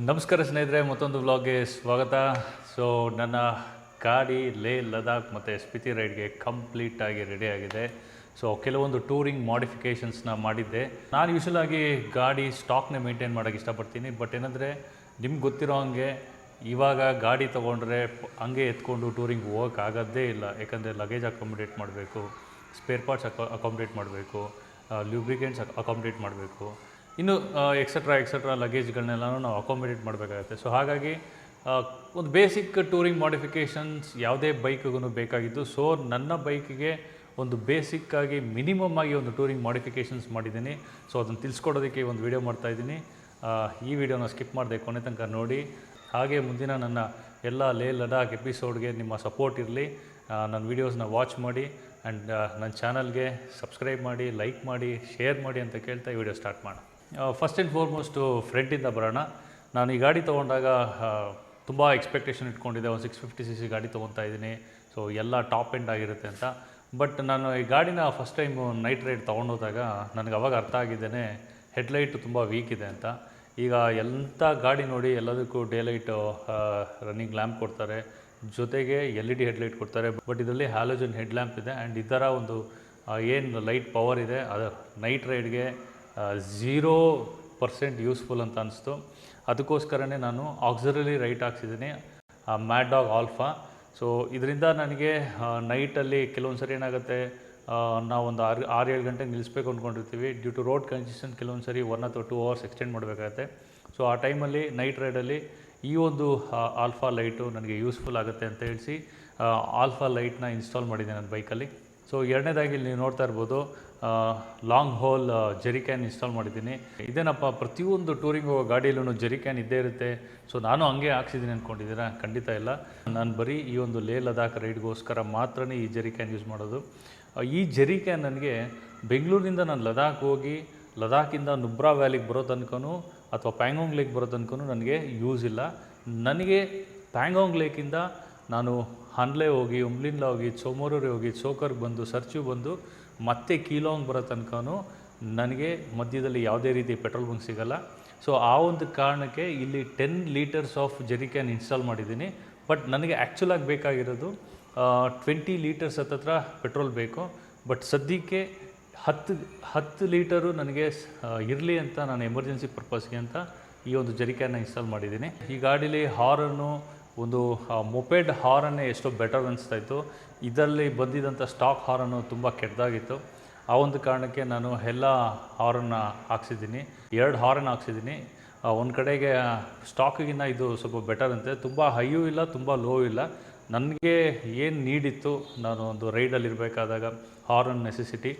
ನಮಸ್ಕಾರ ಸ್ನೇಹಿತರೆ, ಮತ್ತೊಂದು ವ್ಲಾಗ್ಗೆ ಸ್ವಾಗತ. ಸೊ ನನ್ನ ಗಾಡಿ ಲೇ ಲದಾಖ್ ಮತ್ತು ಸ್ಪಿತಿ ರೈಡ್ಗೆ ಕಂಪ್ಲೀಟಾಗಿ ರೆಡಿ ಆಗಿದೆ. ಸೊ ಕೆಲವೊಂದು ಟೂರಿಂಗ್ ಮಾಡಿಫಿಕೇಷನ್ಸ್ನ ಮಾಡಿದ್ದೆ. ನಾನು ಯೂಶಲಾಗಿ ಗಾಡಿ ಸ್ಟಾಕ್ನೇ ಮೇಂಟೈನ್ ಮಾಡೋಕ್ಕೆ ಇಷ್ಟಪಡ್ತೀನಿ. ಬಟ್ ಏನಂದರೆ ನಿಮ್ಗೆ ಗೊತ್ತಿರೋ ಹಂಗೆ ಇವಾಗ ಗಾಡಿ ತೊಗೊಂಡ್ರೆ ಹಂಗೆ ಎತ್ಕೊಂಡು ಟೂರಿಂಗ್ ಹೋಗೋಕ್ಕಾಗೋದೇ ಇಲ್ಲ. ಯಾಕಂದರೆ ಲಗೇಜ್ ಅಕಾಮಿಡೇಟ್ ಮಾಡಬೇಕು, ಸ್ಪೇರ್ ಪಾರ್ಟ್ಸ್ ಅಕಾಮಿಡೇಟ್ ಮಾಡಬೇಕು, ಲ್ಯೂಬ್ರಿಕೆಂಟ್ಸ್ ಅಕಾಮಿಡೇಟ್ ಮಾಡಬೇಕು, ಇನ್ನು ಎಕ್ಸೆಟ್ರಾ ಲಗೇಜ್ಗಳನ್ನೆಲ್ಲನೂ ನಾವು ಅಕಾಮಿಡೇಟ್ ಮಾಡಬೇಕಾಗತ್ತೆ. ಸೊ ಹಾಗಾಗಿ ಒಂದು ಬೇಸಿಕ್ ಟೂರಿಂಗ್ ಮಾಡಿಫಿಕೇಷನ್ಸ್ ಯಾವುದೇ ಬೈಕ್ಗೂ ಬೇಕಾಗಿದ್ದು. ಸೊ ನನ್ನ ಬೈಕಿಗೆ ಒಂದು ಬೇಸಿಕ್ಕಾಗಿ ಮಿನಿಮಮ್ ಆಗಿ ಒಂದು ಟೂರಿಂಗ್ ಮಾಡಿಫಿಕೇಷನ್ಸ್ ಮಾಡಿದ್ದೀನಿ. ಸೊ ಅದನ್ನು ತಿಳಿಸ್ಕೊಡೋದಕ್ಕೆ ಒಂದು ವೀಡಿಯೋ ಮಾಡ್ತಾಯಿದ್ದೀನಿ. ಈ ವಿಡಿಯೋನ ಸ್ಕಿಪ್ ಮಾಡಿದೆ, ಕೊನೆ ತನಕ ನೋಡಿ. ಹಾಗೆ ಮುಂದಿನ ನನ್ನ ಎಲ್ಲ ಲೇ ಲಡಾಖ್ ಎಪಿಸೋಡ್ಗೆ ನಿಮ್ಮ ಸಪೋರ್ಟ್ ಇರಲಿ. ನನ್ನ ವೀಡಿಯೋಸ್ನ ವಾಚ್ ಮಾಡಿ ಆ್ಯಂಡ್ ನನ್ನ ಚಾನಲ್ಗೆ ಸಬ್ಸ್ಕ್ರೈಬ್ ಮಾಡಿ, ಲೈಕ್ ಮಾಡಿ, ಶೇರ್ ಮಾಡಿ ಅಂತ ಕೇಳ್ತಾ ಈ ವಿಡಿಯೋ ಸ್ಟಾರ್ಟ್ ಮಾಡೋಣ. ಫಸ್ಟ್ ಆ್ಯಂಡ್ ಫಾರ್ಮೋಸ್ಟು ಫ್ರಂಟಿಂದ ಬರೋಣ. ನಾನು ಈ ಗಾಡಿ ತೊಗೊಂಡಾಗ ತುಂಬ ಎಕ್ಸ್ಪೆಕ್ಟೇಷನ್ ಇಟ್ಕೊಂಡಿದ್ದೆ. ಒಂದು 650cc ಗಾಡಿ ತೊಗೊತಾ ಇದ್ದೀನಿ, ಸೊ ಎಲ್ಲ ಟಾಪ್ ಎಂಡ್ ಆಗಿರುತ್ತೆ ಅಂತ. ಬಟ್ ನಾನು ಈ ಗಾಡಿನ ಫಸ್ಟ್ ಟೈಮು ನೈಟ್ ರೈಡ್ ತೊಗೊಂಡೋದಾಗ ನನಗೆ ಅವಾಗ ಅರ್ಥ ಆಗಿದ್ದೇನೆ ಹೆಡ್ಲೈಟು ತುಂಬ ವೀಕ್ ಇದೆ ಅಂತ. ಈಗ ಎಂಥ ಗಾಡಿ ನೋಡಿ ಎಲ್ಲದಕ್ಕೂ ಡೇ ಲೈಟು ರನ್ನಿಂಗ್ ಲ್ಯಾಂಪ್ ಕೊಡ್ತಾರೆ, ಜೊತೆಗೆ LED ಹೆಡ್ಲೈಟ್ ಕೊಡ್ತಾರೆ. ಬಟ್ ಇದರಲ್ಲಿ ಹ್ಯಾಲೋಜನ್ ಹೆಡ್ ಲ್ಯಾಂಪ್ ಇದೆ. ಆ್ಯಂಡ್ ಇದರ ಒಂದು ಏನು ಲೈಟ್ ಪವರ್ ಇದೆ ಅದು ನೈಟ್ ರೈಡ್ಗೆ 0% ಯೂಸ್ಫುಲ್ ಅಂತ ಅನಿಸ್ತು. ಅದಕ್ಕೋಸ್ಕರನೇ ನಾನು ಆಕ್ಸಿಲರಿ ಲೈಟ್ ಹಾಕ್ಸಿದ್ದೀನಿ, ಮ್ಯಾಡ್ ಡಾಗ್ ಆಲ್ಫಾ. ಸೊ ಇದರಿಂದ ನನಗೆ ನೈಟಲ್ಲಿ ಕೆಲವೊಂದು ಸರಿ ಏನಾಗುತ್ತೆ, ನಾವೊಂದು 6-7 ಗಂಟೆಗೆ ನಿಲ್ಲಿಸ್ಬೇಕು ಅಂದ್ಕೊಂಡಿರ್ತೀವಿ. ಡ್ಯೂ ಟು ರೋಡ್ ಕಂಡೀಷನ್ ಕೆಲವೊಂದು ಸರಿ 1 ಅಥವಾ 2 ಅವರ್ಸ್ ಎಕ್ಸ್ಟೆಂಡ್ ಮಾಡಬೇಕಾಗತ್ತೆ. ಸೊ ಆ ಟೈಮಲ್ಲಿ ನೈಟ್ ರೈಡಲ್ಲಿ ಈ ಒಂದು ಆಲ್ಫಾ ಲೈಟು ನನಗೆ ಯೂಸ್ಫುಲ್ ಆಗುತ್ತೆ ಅಂತ ಹೇಳಿಸಿ ಆಲ್ಫಾ ಲೈಟ್ನ ಇನ್ಸ್ಟಾಲ್ ಮಾಡಿದ್ದೆ ನನ್ನ ಬೈಕಲ್ಲಿ. ಸೊ ಎರಡನೇದಾಗಿ ನೀವು ನೋಡ್ತಾ ಇರ್ಬೋದು, ಲಾಂಗ್ ಹೋಲ್ ಜೆರಿಕ್ಯಾನ್ ಇನ್ಸ್ಟಾಲ್ ಮಾಡಿದ್ದೀನಿ. ಇದೇನಪ್ಪ, ಪ್ರತಿಯೊಂದು ಟೂರಿಂಗ್ ಹೋಗೋ ಗಾಡಿಯಲ್ಲೂ ಜೆರಿಕ್ಯಾನ್ ಇದ್ದೇ ಇರುತ್ತೆ. ಸೊ ನಾನು ಹಂಗೆ ಹಾಕ್ಸಿದ್ದೀನಿ ಅಂದ್ಕೊಂಡಿದ್ದೀರಾ? ಖಂಡಿತ ಇಲ್ಲ. ನಾನು ಬರೀ ಈ ಒಂದು ಲೇ ಲದಾಖ್ ರೈಡ್ಗೋಸ್ಕರ ಮಾತ್ರನೇ ಈ ಜೆರಿಕ್ಯಾನ್ ಯೂಸ್ ಮಾಡೋದು. ಈ ಜೆರಿಕ್ಯಾನ್ ನನಗೆ ಬೆಂಗಳೂರಿನಿಂದ ನಾನು ಲದಾಖ್ ಹೋಗಿ ಲದಾಖಿಂದ ನುಬ್ರಾ ವ್ಯಾಲಿಗೆ ಬರೋ ತನಕನೂ ಅಥವಾ ಪ್ಯಾಂಗಾಂಗ್ ಲೇಕ್ ಬರೋ ತನಕನೂ ನನಗೆ ಯೂಸ್ ಇಲ್ಲ. ನನಗೆ ಪ್ಯಾಂಗಾಂಗ್ ಲೇಕಿಂದ ನಾನು ಹನ್ಲೆ ಹೋಗಿ, ಉಮ್ಲಿನ್ಲಾ ಹೋಗಿ, ಚೋಮೋರೂರಿ ಹೋಗಿ, ಚೋಕರ್ಗೆ ಬಂದು, ಸರ್ಚು ಬಂದು ಮತ್ತೆ ಕೀಲಾಂಗ್ ಬರೋ ತನಕನೂ ನನಗೆ ಮಧ್ಯದಲ್ಲಿ ಯಾವುದೇ ರೀತಿ ಪೆಟ್ರೋಲ್ ಬಂಕ್ ಸಿಗೋಲ್ಲ. ಸೊ ಆ ಒಂದು ಕಾರಣಕ್ಕೆ ಇಲ್ಲಿ 10 ಲೀಟರ್ಸ್ ಆಫ್ ಜೆರಿಕ್ಯಾನ್ ಇನ್ಸ್ಟಾಲ್ ಮಾಡಿದ್ದೀನಿ. ಬಟ್ ನನಗೆ ಆ್ಯಕ್ಚುಲಾಗಿ ಬೇಕಾಗಿರೋದು 20 ಲೀಟರ್ಸ್ ಹತ್ತತ್ರ ಪೆಟ್ರೋಲ್ ಬೇಕು. ಬಟ್ ಸದ್ಯಕ್ಕೆ 10 ಲೀಟರು ನನಗೆ ಇರಲಿ ಅಂತ ನಾನು ಎಮರ್ಜೆನ್ಸಿ ಪರ್ಪಸ್ಗೆ ಅಂತ ಈ ಒಂದು ಜೆರಿಕ್ಯಾನ್ನ ಇನ್ಸ್ಟಾಲ್ ಮಾಡಿದ್ದೀನಿ. ಈ ಗಾಡೀಲಿ ಹಾರನ್ನು ಒಂದು ಮೊಪೆಡ್ ಹಾರನ್ನೇ ಎಷ್ಟೋ ಬೆಟರ್ ಅನಿಸ್ತಾಯಿತ್ತು. ಇದರಲ್ಲಿ ಬಂದಿದ್ದಂಥ ಸ್ಟಾಕ್ ಹಾರನ್ನು ತುಂಬ ಕೆಟ್ಟದಾಗಿತ್ತು. ಆ ಒಂದು ಕಾರಣಕ್ಕೆ ನಾನು ಎಲ್ಲ ಹಾರನ್ನು ಹಾಕ್ಸಿದ್ದೀನಿ, 2 ಹಾರನ್ನು ಹಾಕ್ಸಿದ್ದೀನಿ. ಒಂದು ಕಡೆಗೆ ಸ್ಟಾಕಿಗಿನ್ನ ಇದು ಸ್ವಲ್ಪ ಬೆಟರ್ ಅಂತೆ. ತುಂಬ ಹೈಯೂ ಇಲ್ಲ, ತುಂಬ ಲೋ ಇಲ್ಲ. ನನಗೆ ಏನು ನೀಡಿತ್ತು, ನಾನು ಒಂದು ರೈಡಲ್ಲಿ ಇರಬೇಕಾದಾಗ ಹಾರನ್ ನೆಸೆಸಿಟಿ,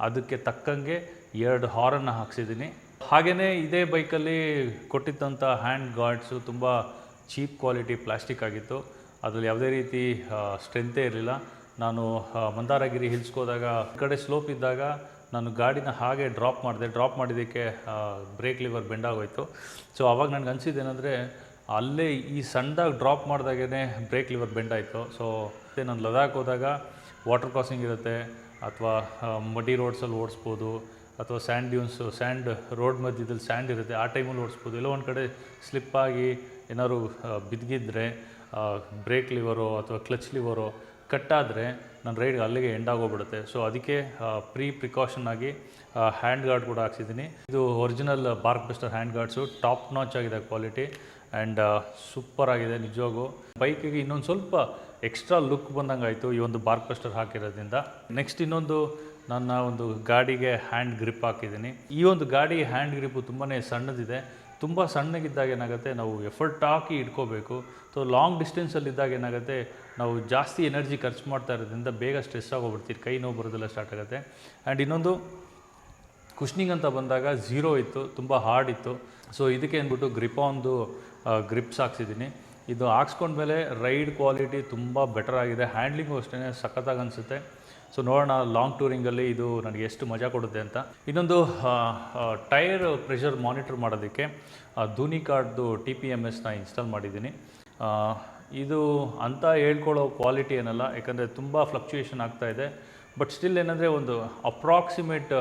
ಅದಕ್ಕೆ ತಕ್ಕಂಗೆ 2 ಹಾರನ್ನು ಹಾಕ್ಸಿದ್ದೀನಿ. ಹಾಗೆಯೇ ಇದೇ ಬೈಕಲ್ಲಿ ಕೊಟ್ಟಿದ್ದಂಥ ಹ್ಯಾಂಡ್ ಗಾರ್ಡ್ಸು ತುಂಬ ಚೀಪ್ ಕ್ವಾಲಿಟಿ ಪ್ಲಾಸ್ಟಿಕ್ ಆಗಿತ್ತು. ಅದರಲ್ಲಿ ಯಾವುದೇ ರೀತಿ ಸ್ಟ್ರೆಂತೇ ಇರಲಿಲ್ಲ. ನಾನು ಮಂದಾರಗಿರಿ ಹಿಲ್ಸ್ಗೆ ಹೋದಾಗ ಕಡೆ ಸ್ಲೋಪ್ ಇದ್ದಾಗ ನಾನು ಗಾಡಿನ ಹಾಗೆ ಡ್ರಾಪ್ ಮಾಡಿದ್ದಕ್ಕೆ ಬ್ರೇಕ್ ಲಿವರ್ ಬೆಂಡಾಗೋಯ್ತು. ಸೊ ಆವಾಗ ನನಗೆ ಅನಿಸಿದ್ದೇನೆಂದರೆ, ಅಲ್ಲೇ ಈ ಸಣ್ಣದಾಗಿ ಡ್ರಾಪ್ ಮಾಡಿದಾಗೇ ಬ್ರೇಕ್ ಲಿವರ್ ಬೆಂಡಾಯಿತು. ಸೊ ನಾನು ಲದಾಖ್ ಹೋದಾಗ ವಾಟರ್ ಕ್ರಾಸಿಂಗ್ ಇರುತ್ತೆ, ಅಥವಾ ಮಡಿ ರೋಡ್ಸಲ್ಲಿ ಓಡಿಸ್ಬೋದು, ಅಥವಾ ಸ್ಯಾಂಡ್ ಡ್ಯೂನ್ಸು, ಸ್ಯಾಂಡ್ ರೋಡ್ ಮಧ್ಯದಲ್ಲಿ ಸ್ಯಾಂಡ್ ಇರುತ್ತೆ, ಆ ಟೈಮಲ್ಲಿ ಓಡಿಸ್ಬೋದು. ಎಲ್ಲೋ ಒಂದು ಕಡೆ ಸ್ಲಿಪ್ಪಾಗಿ ಏನಾದ್ರು ಬಿದ್ದಿದ್ರೆ ಬ್ರೇಕ್ ಲಿವರೋ ಅಥವಾ ಕ್ಲಚ್ ಲಿವರೋ ಕಟ್ಟಾದರೆ ನನ್ನ ರೈಡ್ಗೆ ಅಲ್ಲಿಗೆ ಎಂಡಾಗೋಗ್ಬಿಡುತ್ತೆ. ಸೊ ಅದಕ್ಕೆ ಪ್ರಿಕಾಷನ್ ಆಗಿ ಹ್ಯಾಂಡ್ ಗಾರ್ಡ್ ಕೂಡ ಹಾಕ್ಸಿದ್ದೀನಿ. ಇದು original bark busters hand guards, top notch ಆಗಿದೆ ಕ್ವಾಲಿಟಿ ಆ್ಯಂಡ್ ಸೂಪರ್ ಆಗಿದೆ ನಿಜವಾಗೂ. ಬೈಕಿಗೆ ಇನ್ನೊಂದು ಸ್ವಲ್ಪ ಎಕ್ಸ್ಟ್ರಾ ಲುಕ್ ಬಂದಂಗೆ ಆಯಿತು ಈ ಒಂದು ಬಾರ್ಕ್ ಬೆಸ್ಟರ್ ಹಾಕಿರೋದ್ರಿಂದ. ನೆಕ್ಸ್ಟ್ ಇನ್ನೊಂದು, ನನ್ನ ಒಂದು ಗಾಡಿಗೆ ಹ್ಯಾಂಡ್ ಗ್ರಿಪ್ ಹಾಕಿದ್ದೀನಿ. ಈ ಒಂದು ಗಾಡಿ ಹ್ಯಾಂಡ್ ಗ್ರಿಪ್ಪು ತುಂಬಾ ಸಣ್ಣದಿದೆ. ತುಂಬ ಸಣ್ಣಗಿದ್ದಾಗ ಏನಾಗುತ್ತೆ, ನಾವು ಎಫರ್ಟ್ ಹಾಕಿ ಇಟ್ಕೋಬೇಕು. ಸೊ ಲಾಂಗ್ ಡಿಸ್ಟೆನ್ಸಲ್ಲಿದ್ದಾಗ ಏನಾಗುತ್ತೆ, ನಾವು ಜಾಸ್ತಿ ಎನರ್ಜಿ ಖರ್ಚು ಮಾಡ್ತಾ ಇರೋದ್ರಿಂದ ಬೇಗ ಸ್ಟ್ರೆಸ್ ಆಗೋಗ್ಬಿಡ್ತೀವಿ, ಕೈ ನೋವು ಬರೋದೆಲ್ಲ ಸ್ಟಾರ್ಟ್ ಆಗುತ್ತೆ. ಆ್ಯಂಡ್ ಇನ್ನೊಂದು, ಕುಷ್ನಿಂಗ್ ಅಂತ ಬಂದಾಗ 0 ಇತ್ತು, ತುಂಬ ಹಾರ್ಡ್ ಇತ್ತು. ಸೊ ಇದಕ್ಕೆ ಅಂದ್ಬಿಟ್ಟು ಗ್ರಿಪಾನ್ದು ಗ್ರಿಪ್ಸ್ ಹಾಕ್ಸಿದ್ದೀನಿ. ಇದು ಹಾಕ್ಸ್ಕೊಂಡ್ಮೇಲೆ ರೈಡ್ ಕ್ವಾಲಿಟಿ ತುಂಬ ಬೆಟರ್ ಆಗಿದೆ, ಹ್ಯಾಂಡ್ಲಿಂಗು ಅಷ್ಟೇ ಸಖತ್ತಾಗಿ ಅನಿಸುತ್ತೆ. ಸೊ ನೋಡೋಣ ಲಾಂಗ್ ಟೂರಿಂಗಲ್ಲಿ ಇದು ನನಗೆ ಎಷ್ಟು ಮಜಾ ಕೊಡುತ್ತೆ ಅಂತ. ಇನ್ನೊಂದು, ಟೈರ್ ಪ್ರೆಷರ್ ಮಾನಿಟರ್ ಮಾಡೋದಕ್ಕೆ ಧೂನಿಕಾರ್ಡ್ದು TPMSನ ಇನ್ಸ್ಟಾಲ್ ಮಾಡಿದ್ದೀನಿ. ಇದು ಅಂತ ಹೇಳ್ಕೊಳ್ಳೋ ಕ್ವಾಲಿಟಿ ಏನಲ್ಲ, ಯಾಕಂದರೆ ತುಂಬ ಫ್ಲಕ್ಚುಯೇಷನ್ ಆಗ್ತಾಯಿದೆ. ಬಟ್ ಸ್ಟಿಲ್ ಏನಂದರೆ ಒಂದು ಅಪ್ರಾಕ್ಸಿಮೇಟ್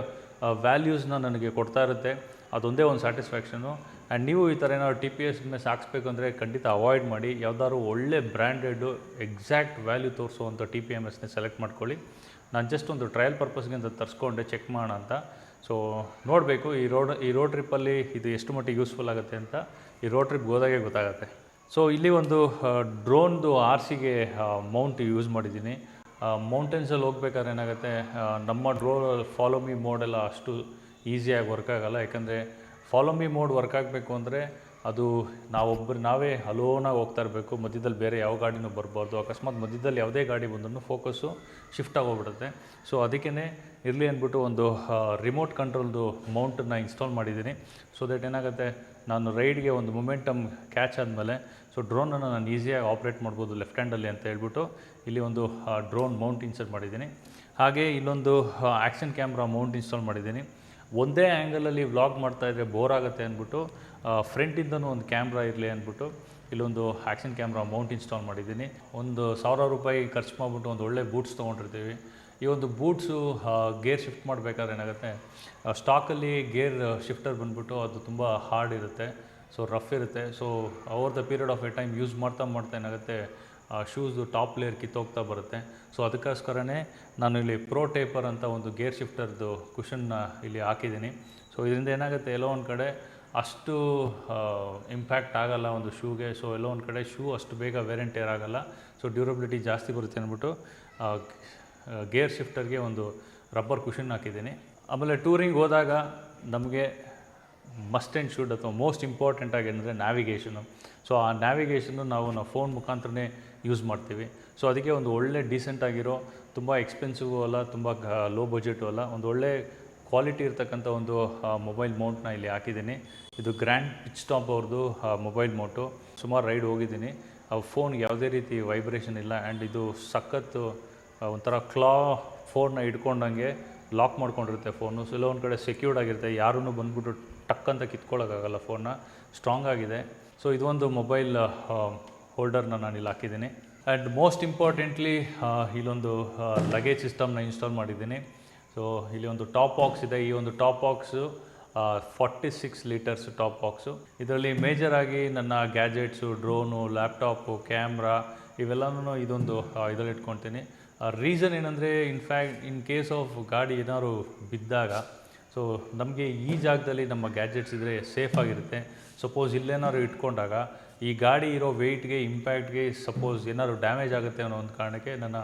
ವ್ಯಾಲ್ಯೂಸ್ನ ನನಗೆ ಕೊಡ್ತಾ ಇರುತ್ತೆ. ಅದೊಂದೇ ಒಂದು ಸ್ಯಾಟಿಸ್ಫ್ಯಾಕ್ಷನು. ಆ್ಯಂಡ್ ನೀವು ಈ ಥರ ಏನಾದ್ರು ಟಿ ಪಿ ಎಸ್ ಮೆಸ್ ಹಾಕ್ಸ್ಬೇಕು ಅಂದರೆ ಖಂಡಿತ ಅವಾಯ್ಡ್ ಮಾಡಿ. ಯಾವುದಾದ್ರು ಒಳ್ಳೆ ಬ್ರ್ಯಾಂಡೆಡು ಎಕ್ಸಾಕ್ಟ್ ವ್ಯಾಲ್ಯೂ ತೋರಿಸುವಂಥ ಟಿ ಪಿ ಎಮ್ ಎಸ್ನೇ ಸೆಲೆಕ್ಟ್ ಮಾಡ್ಕೊಳ್ಳಿ. ನಾನು ಜಸ್ಟ್ ಒಂದು ಟ್ರಯಲ್ ಪರ್ಪಸ್ಗೆ ಅಂತ ತರಿಸ್ಕೊಂಡೆ, ಚೆಕ್ ಮಾಡೋಣ ಅಂತ. ಸೊ ನೋಡಬೇಕು ಈ ರೋಡ್ ಟ್ರಿಪ್ಪಲ್ಲಿ ಇದು ಎಷ್ಟು ಮಟ್ಟಿಗೆ ಯೂಸ್ಫುಲ್ ಆಗುತ್ತೆ ಅಂತ ಈ ರೋಡ್ ಟ್ರಿಪ್ಗೆ ಹೋದಾಗೆ ಗೊತ್ತಾಗುತ್ತೆ. ಸೊ ಇಲ್ಲಿ ಒಂದು ಡ್ರೋನ್ದು ಆರ್ಸಿಗೆ ಮೌಂಟ್ ಯೂಸ್ ಮಾಡಿದ್ದೀನಿ. ಮೌಂಟೇನ್ಸಲ್ಲಿ ಹೋಗ್ಬೇಕಾದ್ರೆ ಏನಾಗುತ್ತೆ, ನಮ್ಮ ಡ್ರೋನ್ ಫಾಲೋ ಮಿ ಮೋಡೆಲ್ಲ ಅಷ್ಟು ಈಸಿಯಾಗಿ ವರ್ಕ್ ಆಗೋಲ್ಲ. ಯಾಕಂದರೆ ಫಾಲೋ ಮಿ ಮೋಡ್ ವರ್ಕ್ ಆಗಬೇಕು ಅಂದರೆ ಅದು ನಾವೇ ಅಲೋನಾಗಿ ಹೋಗ್ತಾ ಇರಬೇಕು. ಮಧ್ಯದಲ್ಲಿ ಬೇರೆ ಯಾವ ಗಾಡಿನೂ ಬರಬಾರ್ದು. ಅಕಸ್ಮಾತ್ ಮಧ್ಯದಲ್ಲಿ ಯಾವುದೇ ಗಾಡಿ ಬಂದರೂ ಫೋಕಸ್ಸು ಶಿಫ್ಟ್ ಆಗೋಗ್ಬಿಡುತ್ತೆ. ಸೊ ಅದಕ್ಕೇ ಇರಲಿ ಅಂದ್ಬಿಟ್ಟು ಒಂದು ರಿಮೋಟ್ ಕಂಟ್ರೋಲ್ದು ಮೌಂಟನ್ನು ಇನ್ಸ್ಟಾಲ್ ಮಾಡಿದ್ದೀನಿ. ಸೊ ದಟ್ ಏನಾಗುತ್ತೆ, ನಾನು ರೈಡ್ಗೆ ಒಂದು ಮೊಮೆಂಟಮ್ ಕ್ಯಾಚ್ ಆದಮೇಲೆ ಸೊ ಡ್ರೋನನ್ನು ನಾನು ಈಸಿಯಾಗಿ ಆಪ್ರೇಟ್ ಮಾಡ್ಬೋದು ಲೆಫ್ಟ್ ಹ್ಯಾಂಡಲ್ಲಿ ಅಂತ ಹೇಳ್ಬಿಟ್ಟು ಇಲ್ಲಿ ಒಂದು ಡ್ರೋನ್ ಮೌಂಟ್ ಇನ್ಸ್ಟಾಲ್ ಮಾಡಿದ್ದೀನಿ. ಹಾಗೆ ಇಲ್ಲೊಂದು ಆ್ಯಕ್ಷನ್ ಕ್ಯಾಮ್ರಾ ಮೌಂಟ್ ಇನ್ಸ್ಟಾಲ್ ಮಾಡಿದ್ದೀನಿ. ಒಂದೇ ಆ್ಯಂಗಲಲ್ಲಿ ವ್ಲಾಗ್ ಮಾಡ್ತಾಯಿದ್ರೆ ಬೋರ್ ಆಗುತ್ತೆ ಅಂದ್ಬಿಟ್ಟು ಫ್ರಂಟಿಂದನೂ ಒಂದು ಕ್ಯಾಮ್ರಾ ಇರಲಿ ಅಂದ್ಬಿಟ್ಟು ಇಲ್ಲೊಂದು ಆ್ಯಕ್ಷನ್ ಕ್ಯಾಮ್ರಾ ಮೌಂಟ್ ಇನ್ಸ್ಟಾಲ್ ಮಾಡಿದ್ದೀನಿ. ಒಂದು ₹1000 ಖರ್ಚು ಮಾಡಿಬಿಟ್ಟು ಒಂದು ಒಳ್ಳೆ ಬೂಟ್ಸ್ ತೊಗೊಂಡಿರ್ತೀವಿ. ಈ ಒಂದು ಬೂಟ್ಸು ಗೇರ್ ಶಿಫ್ಟ್ ಮಾಡಬೇಕಾದ್ರೆ ಏನಾಗುತ್ತೆ, ಸ್ಟಾಕಲ್ಲಿ ಗೇರ್ ಶಿಫ್ಟರ್ ಬಂದುಬಿಟ್ಟು ಅದು ತುಂಬ ಹಾರ್ಡ್ ಇರುತ್ತೆ, ಸೊ ರಫ್ ಇರುತ್ತೆ. So over the period of A time use ಮಾಡ್ತಾ ಏನಾಗುತ್ತೆ, ಶೂಸ್ದು ಟಾಪ್ ಲೇಯರ್ ಕಿತ್ತೋಗ್ತಾ ಬರುತ್ತೆ. ಸೊ ಅದಕ್ಕೋಸ್ಕರನೇ ನಾನು ಇಲ್ಲಿ ಪ್ರೋ ಟೇಪರ್ ಅಂತ ಒಂದು ಗೇರ್ ಶಿಫ್ಟರ್ದು ಕುಷನ್ನ ಇಲ್ಲಿ ಹಾಕಿದ್ದೀನಿ. ಸೊ ಇದರಿಂದ ಏನಾಗುತ್ತೆ, ಎಲ್ಲೋ ಒಂದು ಕಡೆ ಅಷ್ಟು ಇಂಪ್ಯಾಕ್ಟ್ ಆಗೋಲ್ಲ ಒಂದು ಶೂಗೆ. ಸೊ ಎಲ್ಲೋ ಒಂದು ಕಡೆ ಶೂ ಅಷ್ಟು ಬೇಗ ವೇರ್ ಆ್ಯಂಡ್ ಟೇರ್ ಆಗೋಲ್ಲ. ಸೊ ಡ್ಯೂರಬಿಲಿಟಿ ಜಾಸ್ತಿ ಬರುತ್ತೆ ಅಂದ್ಬಿಟ್ಟು ಗೇರ್ ಶಿಫ್ಟರ್ಗೆ ಒಂದು ರಬ್ಬರ್ ಕುಷನ್ ಹಾಕಿದ್ದೀನಿ. ಆಮೇಲೆ ಟೂರಿಂಗ್ ಹೋದಾಗ ನಮಗೆ ಮಸ್ಟ್ ಆ್ಯಂಡ್ ಶುಡ್ ಅಥವಾ ಮೋಸ್ಟ್ ಇಂಪಾರ್ಟೆಂಟಾಗಿ ಅಂದರೆ ನ್ಯಾವಿಗೇಷನು. ಸೊ ಆ ನ್ಯಾವಿಗೇಷನ್ನು ನಾವು ಫೋನ್ ಮುಖಾಂತರನೇ ಯೂಸ್ ಮಾಡ್ತೀವಿ. ಸೊ ಅದಕ್ಕೆ ಒಂದು ಒಳ್ಳೆ ಡೀಸೆಂಟಾಗಿರೋ, ತುಂಬ ಎಕ್ಸ್ಪೆನ್ಸಿವು ಅಲ್ಲ, ತುಂಬ ಲೋ ಬಜೆಟು ಅಲ್ಲ, ಒಂದು ಒಳ್ಳೆ ಕ್ವಾಲಿಟಿ ಇರ್ತಕ್ಕಂಥ ಒಂದು ಮೊಬೈಲ್ ಮೌಂಟ್ನ ಇಲ್ಲಿ ಹಾಕಿದ್ದೀನಿ. ಇದು ಗ್ರ್ಯಾಂಡ್ ಪಿಚ್ ಟಾಪ್ ಅವ್ರದ್ದು ಮೊಬೈಲ್ ಮೌಂಟು. ಸುಮಾರು ರೈಡ್ ಹೋಗಿದ್ದೀನಿ. ಆ ಫೋನ್ಗೆ ಯಾವುದೇ ರೀತಿ ವೈಬ್ರೇಷನ್ ಇಲ್ಲ. ಆ್ಯಂಡ್ ಇದು ಸಖತ್ತು ಒಂಥರ ಫೋನ್ನ ಹಿಡ್ಕೊಂಡಂಗೆ ಲಾಕ್ ಮಾಡ್ಕೊಂಡಿರುತ್ತೆ ಫೋನು. ಸೊ ಎಲ್ಲ ಒಂದು ಕಡೆ ಸೆಕ್ಯೂರ್ಡ್ ಆಗಿರುತ್ತೆ, ಯಾರೂ ಬಂದುಬಿಟ್ಟು ಟಕ್ ಅಂತ ಕಿತ್ಕೊಳ್ಳೋಕ್ಕಾಗಲ್ಲ ಫೋನ್ನ, ಸ್ಟ್ರಾಂಗ್ ಆಗಿದೆ. ಸೊ ಇದೊಂದು ಮೊಬೈಲ್ ಹೋಲ್ಡರ್ನ ನಾನು ಇಲ್ಲಿ ಹಾಕಿದ್ದೀನಿ. ಆ್ಯಂಡ್ ಮೋಸ್ಟ್ ಇಂಪಾರ್ಟೆಂಟ್ಲಿ ಇಲ್ಲೊಂದು ಲಗೇಜ್ ಸಿಸ್ಟಮ್ನ ಇನ್ಸ್ಟಾಲ್ ಮಾಡಿದ್ದೀನಿ. ಸೊ ಇಲ್ಲಿ ಒಂದು ಟಾಪ್ ಬಾಕ್ಸ್ ಇದೆ. ಈ ಒಂದು top box 46 litres top box. ಇದರಲ್ಲಿ ಮೇಜರಾಗಿ ನನ್ನ ಗ್ಯಾಜೆಟ್ಸು, ಡ್ರೋನು, ಲ್ಯಾಪ್ಟಾಪು, ಕ್ಯಾಮ್ರಾ ಇವೆಲ್ಲನೂ ಇದೊಂದು ಇದರಲ್ಲಿ ಇಟ್ಕೊಳ್ತೀನಿ. ರೀಸನ್ ಏನಂದರೆ, ಇನ್ ಕೇಸ್ ಆಫ್ ಗಾಡಿ ಏನಾದ್ರು ಬಿದ್ದಾಗ ಸೊ ನಮಗೆ ಈ ಜಾಗದಲ್ಲಿ ನಮ್ಮ ಗ್ಯಾಜೆಟ್ಸ್ ಇದ್ದರೆ ಸೇಫಾಗಿರುತ್ತೆ. ಸಪೋಸ್ ಇಲ್ಲೇನಾದ್ರು ಇಟ್ಕೊಂಡಾಗ ಈ ಗಾಡಿ ಇರೋ ವೆಯ್ಟ್ಗೆ, ಇಂಪ್ಯಾಕ್ಟ್ಗೆ ಸಪೋಸ್ ಏನಾದ್ರು ಡ್ಯಾಮೇಜ್ ಆಗುತ್ತೆ ಅನ್ನೋ ಒಂದು ಕಾರಣಕ್ಕೆ ನನ್ನ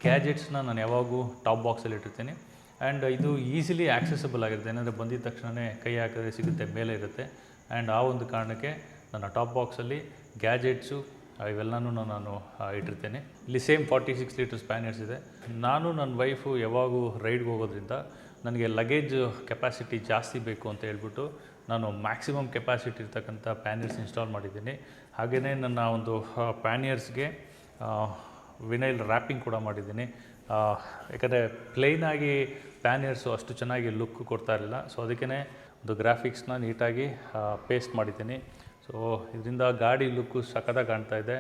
ಗ್ಯಾಜೆಟ್ಸ್ನ ನಾನು ಯಾವಾಗೂ ಟಾಪ್ ಬಾಕ್ಸಲ್ಲಿ ಇಟ್ಟಿರ್ತೀನಿ. ಆ್ಯಂಡ್ ಇದು ಈಸಿಲಿ ಆ್ಯಕ್ಸೆಸಿಬಲ್ ಆಗಿರುತ್ತೆ. ಏನಾದರೂ ಬಂದಿದ್ದ ತಕ್ಷಣವೇ ಕೈ ಹಾಕಿದ್ರೆ ಸಿಗುತ್ತೆ, ಮೇಲೆ ಇರುತ್ತೆ. ಆ್ಯಂಡ್ ಆ ಒಂದು ಕಾರಣಕ್ಕೆ ನನ್ನ ಟಾಪ್ ಬಾಕ್ಸಲ್ಲಿ ಗ್ಯಾಜೆಟ್ಸು ಇವೆಲ್ಲನೂ ನಾನು ಇಟ್ಟಿರ್ತೇನೆ. ಇಲ್ಲಿ ಸೇಮ್ 46 ಲೀಟರ್ಸ್ ಪ್ಯಾನಿಯರ್ಸ್ ಇದೆ. ನಾನು ನನ್ನ ವೈಫು ಯಾವಾಗೂ ರೈಡ್ಗೆ ಹೋಗೋದ್ರಿಂದ ನನಗೆ ಲಗೇಜ್ ಕೆಪಾಸಿಟಿ ಜಾಸ್ತಿ ಬೇಕು ಅಂತ ಹೇಳ್ಬಿಟ್ಟು ನಾನು ಮ್ಯಾಕ್ಸಿಮಮ್ ಕೆಪಾಸಿಟಿ ಇರ್ತಕ್ಕಂಥ ಪ್ಯಾನಿಯರ್ಸ್ ಇನ್ಸ್ಟಾಲ್ ಮಾಡಿದ್ದೀನಿ. ಹಾಗೆಯೇ ನನ್ನ ಒಂದು ಪ್ಯಾನಿಯರ್ಸ್ಗೆ ವಿನೈಲ್ ರ್ಯಾಪಿಂಗ್ ಕೂಡ ಮಾಡಿದ್ದೀನಿ. ಯಾಕಂದರೆ ಪ್ಲೇನಾಗಿ ಪ್ಯಾನಿಯರ್ಸು ಅಷ್ಟು ಚೆನ್ನಾಗಿ ಲುಕ್ ಕೊಡ್ತಾ ಇರಲಿಲ್ಲ. ಸೊ ಅದಕ್ಕೇ ಒಂದು ಗ್ರಾಫಿಕ್ಸ್ನ ನೀಟಾಗಿ ಪೇಸ್ಟ್ ಮಾಡಿದ್ದೀನಿ. ಸೊ ಇದರಿಂದ ಗಾಡಿ ಲುಕ್ಕು ಸಖತ್ತಾಗಿ ಕಾಣ್ತಾ ಇದೆ.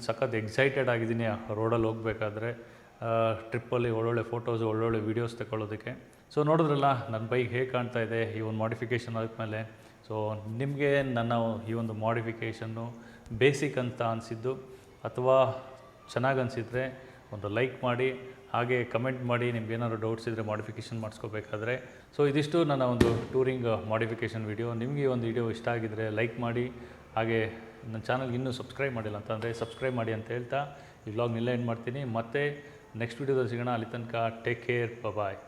ಸಖತ್ ಎಕ್ಸೈಟೆಡ್ ಆಗಿದ್ದೀನಿ ರೋಡಲ್ಲಿ ಹೋಗಬೇಕಾದ್ರೆ, ಟ್ರಿಪ್ಪಲ್ಲಿ ಒಳ್ಳೊಳ್ಳೆ ಫೋಟೋಸು, ಒಳ್ಳೊಳ್ಳೆ ವೀಡಿಯೋಸ್ ತಗೊಳ್ಳೋದಕ್ಕೆ. ಸೊ ನೋಡಿದ್ರಲ್ಲ ನನ್ನ ಬೈಕ್ ಹೇಗೆ ಕಾಣ್ತಾ ಇದೆ ಈ ಒಂದು ಮಾಡಿಫಿಕೇಷನ್ ಆದಮೇಲೆ. ಸೊ ನಿಮಗೆ ನನ್ನ ಈ ಒಂದು ಮಾಡಿಫಿಕೇಷನ್ನು ಬೇಸಿಕ್ ಅಂತ ಅನಿಸಿದ್ದು ಅಥವಾ ಚೆನ್ನಾಗಿ ಅನಿಸಿದರೆ ಒಂದು ಲೈಕ್ ಮಾಡಿ, ಹಾಗೆ ಕಮೆಂಟ್ ಮಾಡಿ ನಿಮ್ಗೇನಾದ್ರು ಡೌಟ್ಸ್ ಇದ್ದರೆ ಮಾಡಿಫಿಕೇಷನ್ ಮಾಡಿಸ್ಕೋಬೇಕಾದ್ರೆ. ಸೊ ಇದಿಷ್ಟು ನನ್ನ ಒಂದು ಟೂರಿಂಗ್ ಮಾಡಿಫಿಕೇಷನ್ ವಿಡಿಯೋ. ನಿಮಗೆ ಈ ಒಂದು ವಿಡಿಯೋ ಇಷ್ಟ ಆಗಿದ್ದರೆ ಲೈಕ್ ಮಾಡಿ, ಹಾಗೆ ನನ್ನ ಚಾನಲ್ಗೆ ಇನ್ನೂ ಸಬ್ಸ್ಕ್ರೈಬ್ ಮಾಡಿಲ್ಲ ಅಂತಂದರೆ ಸಬ್ಸ್ಕ್ರೈಬ್ ಮಾಡಿ ಅಂತ ಹೇಳ್ತಾ ಈ ವ್ಲಾಗ್ನೆಲ್ಲ ಎಂಡ್ ಮಾಡ್ತೀನಿ. ಮತ್ತೆ ನೆಕ್ಸ್ಟ್ ವೀಡಿಯೋದಲ್ಲಿ ಸಿಗೋಣ. ಅಲ್ಲಿ ತನಕ ಟೇಕ್ ಕೇರ್, ಬಾಯ್.